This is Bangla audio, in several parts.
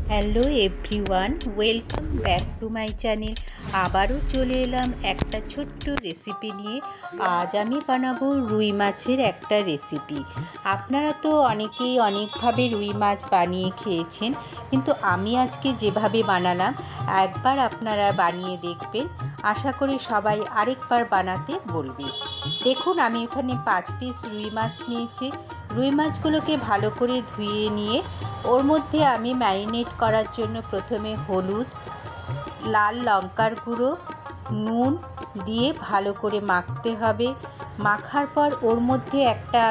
Hello everyone, welcome back to my channel. আবারও চলে এলাম একটা ছোট্ট রেসিপি নিয়ে। আজ আমি বানাবো রুই মাছের একটা রেসিপি। আপনারা তো অনেকেই অনেকভাবে রুই মাছ বানিয়ে খেয়েছেন, কিন্তু আমি আজকে যেভাবে বানালাম একবার আপনারা বানিয়ে দেখবেন। আশা করি সবাই আরেকবার বানাতে বলবে। দেখুন, আমি এখানে 5 পিস রুই মাছ নিয়েছি। রুই মাছগুলোকে ভালো করে ধুয়ে নিয়ে ওর মধ্যে আমি ম্যারিনেট করার জন্য প্রথমে হলুদ, লাল লঙ্কার গুঁড়ো, নুন দিয়ে ভালো করে মাখতে হবে। মাখার পর ওর মধ্যে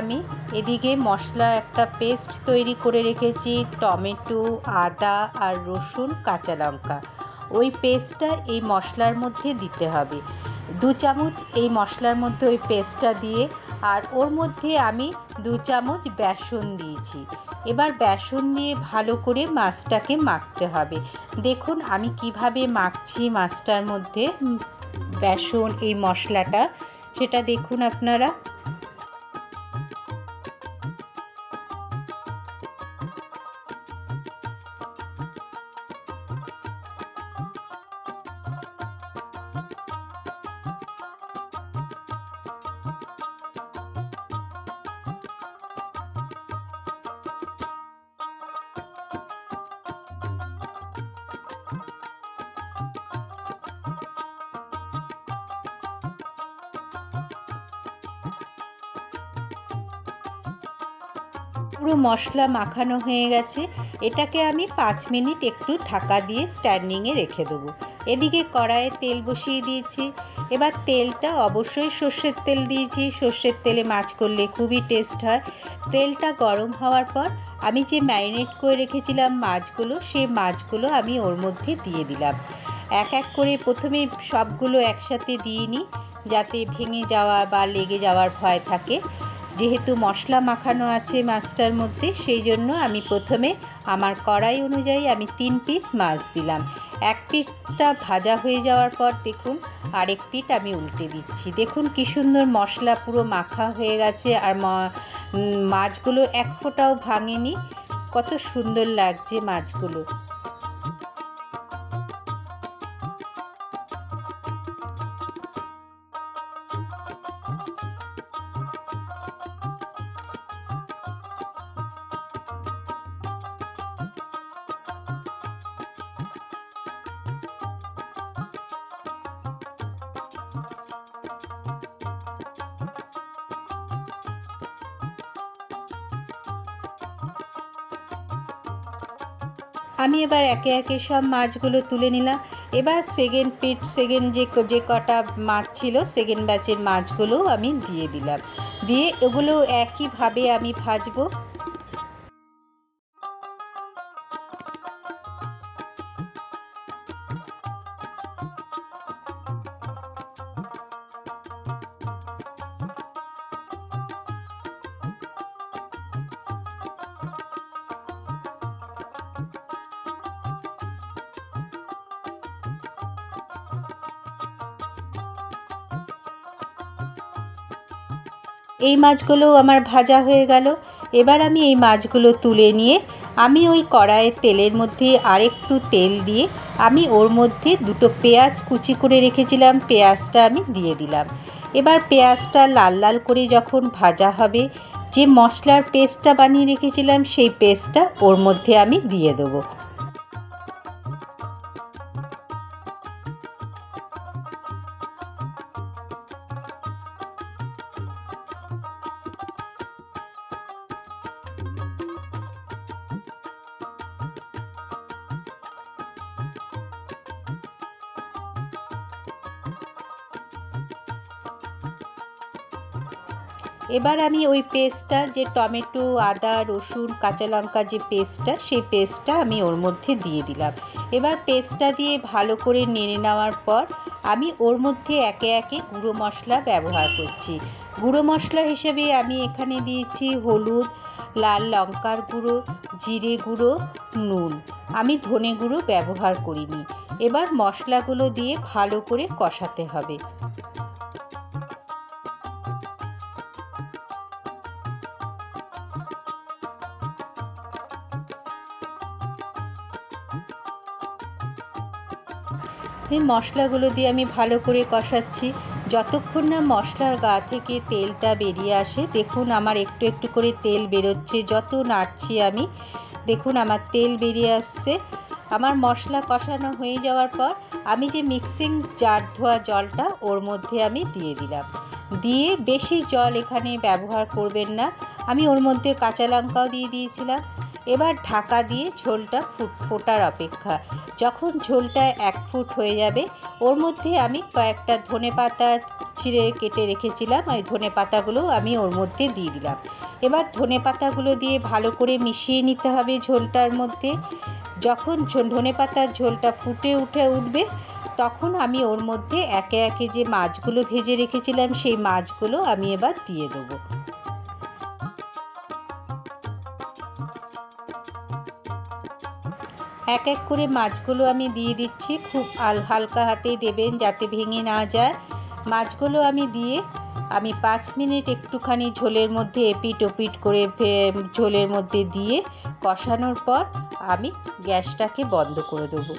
আমি এদিকে মশলা একটা পেস্ট তৈরি করে রেখেছি, টমেটো, আদা আর রসুন, কাঁচা লঙ্কা। ওই পেস্টটা এই মশলার মধ্যে দিতে হবে। 2 চামচ এই মশলার মধ্যে ওই পেস্টটা দিয়ে, আর ওর মধ্যে আমি 2 চামচ বেসন দিয়েছি। এবার বেসন দিয়ে ভালো করে মাছটাকে মাখতে হবে। দেখুন আমি কিভাবে মাখছি মাছটার মধ্যে বেসন, এই মশলাটা, সেটা দেখুন আপনারা। পুরো মশলা মাখানো হয়ে গেছে। এটাকে আমি 5 মিনিট একটু ঢাকা দিয়ে স্ট্যান্ডিংয়ে রেখে দেবো। এদিকে কড়াইয়ে তেল বসিয়ে দিয়েছি। এবার তেলটা অবশ্যই সর্ষের তেল দিয়েছি। সর্ষের তেলে মাছ করলে খুবই টেস্ট হয়। তেলটা গরম হওয়ার পর আমি যে ম্যারিনেট করে রেখেছিলাম মাছগুলো, সেই মাছগুলো আমি ওর মধ্যে দিয়ে দিলাম। এক এক করে প্রথমে সবগুলো একসাথে দিইনি, যাতে ভেঙে যাওয়া বা লেগে যাওয়ার ভয় থাকে। যেহেতু মশলা মাখানো আছে মাছটার মধ্যে, সেই জন্য আমি প্রথমে আমার কড়াই অনুযায়ী আমি 3 পিস মাছ দিলাম। এক পিসটা ভাজা হয়ে যাওয়ার পর দেখুন আরেক পিঠ আমি উল্টে দিচ্ছি। দেখুন কি সুন্দর মশলা পুরো মাখা হয়ে গেছে, আর মাছগুলো এক ফোঁটাও ভাঙেনি। কত সুন্দর লাগছে মাছগুলো। আমি এবার একে একে সব মাছগুলো তুলে নিলাম। এবার সেকেন্ড যে কটা মাছ ছিল, সেকেন্ড ব্যাচের মাছগুলো আমি দিয়ে দিলাম। দিয়ে এগুলো একইভাবে আমি ভাজবো। এই মাছগুলো আমার ভাজা হয়ে গেল। এবার আমি এই মাছগুলো তুলে নিয়ে আমি ওই কড়াইয়ের তেলের মধ্যে আরেকটু তেল দিয়ে আমি ওর মধ্যে 2টো পেঁয়াজ কুচি করে রেখেছিলাম, পেঁয়াজটা আমি দিয়ে দিলাম। এবার পেঁয়াজটা লাল লাল করে যখন ভাজা হবে, যে মশলার পেস্টটা বানিয়ে রেখেছিলাম সেই পেস্টটা ওর মধ্যে আমি দিয়ে দেবো। এবার আমি ওই পেস্টটা, যে টমেটো, আদা, রসুন, কাঁচা লঙ্কা যে পেস্টটা, সেই পেস্টটা আমি ওর মধ্যে দিয়ে দিলাম। এবার পেস্টটা দিয়ে ভালো করে নেড়ে নেওয়ার পর আমি ওর মধ্যে একে একে গুঁড়ো মশলা ব্যবহার করছি। গুঁড়ো মশলা হিসেবে আমি এখানে দিয়েছি হলুদ, লাল লঙ্কার গুঁড়ো, জিরে গুঁড়ো, নুন। আমি ধনে গুঁড়ো ব্যবহার করিনি। এবার মশলাগুলো দিয়ে ভালো করে কষাতে হবে। মশলাগুলো দিয়ে আমি ভালো করে কষাচ্ছি। যতক্ষণ না মশলার গা থেকে তেলটা বেরিয়ে আসে, দেখুন আমার একটু একটু করে তেল বেরোচ্ছে। যত নাড়ছি আমি, দেখুন আমার তেল বেরিয়ে আসছে। আমার মশলা কষানো হয়ে যাওয়ার পর আমি যে মিক্সিং জার ধোয়া জলটা ওর মধ্যে আমি দিয়ে দিলাম। দিয়ে বেশি জল এখানে ব্যবহার করবেন না। আমি ওর মধ্যে কাঁচা লঙ্কাও দিয়ে দিয়েছিলাম। এবার ঢাকা দিয়ে ঝোলটা ফোটার অপেক্ষা। যখন ঝোলটা 1 ফুট হয়ে যাবে, ওর মধ্যে আমি কয়েকটা ধনেপাতা ছিঁড়ে কেটে রেখেছিলাম, ওই ধনেপাতাগুলো আমি ওর মধ্যে দিয়ে দিলাম। এবার ধনেপাতাগুলো দিয়ে ভালো করে মিশিয়ে নিতে হবে ঝোলটার মধ্যে। যখন ধনেপাতার ঝোলটা ফুটে উঠবে, তখন আমি ওর মধ্যে একে একে যে মাছগুলো ভেজে রেখেছিলাম সেই মাছগুলো আমি এবার দিয়ে দেবো। এক এক করে মাছগুলো আমি দিয়ে দিচ্ছি। খুব হালকা হাতেই দেবেন যাতে ভেঙে না যায়। মাছগুলো আমি দিয়ে 5 মিনিট একটুখানি ঝোলের মধ্যে এপিট ওপিট করে ঝোলের মধ্যে দিয়ে কষানোর পর আমি গ্যাসটাকে বন্ধ করে দেবো।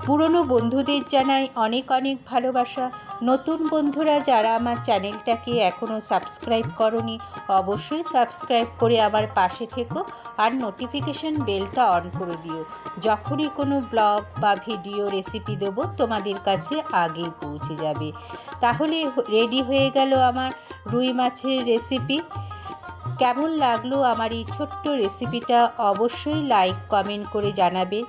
পুরনো বন্ধুদের জানাই অনেক অনেক ভালোবাসা। নতুন বন্ধুরা যারা আমার চ্যানেলটাকে এখনও সাবস্ক্রাইব করনি, অবশ্যই সাবস্ক্রাইব করে আমার পাশে থেকো আর নোটিফিকেশন বেলটা অন করে দিও। যখনই কোনো ব্লগ বা ভিডিও রেসিপি দেবো তোমাদের কাছে আগেই পৌঁছে যাবে। তাহলে রেডি হয়ে গেল আমার রুই মাছের রেসিপি। কেমন লাগলো আমার এই ছোট্ট রেসিপিটা অবশ্যই লাইক কমেন্ট করে জানাবে।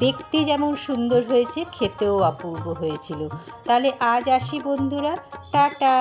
দেখতে যেমন সুন্দর হয়েছে, খেতেও অপূর্ব হয়েছিল। তাহলে আজ আসি বন্ধুরা, টাটা।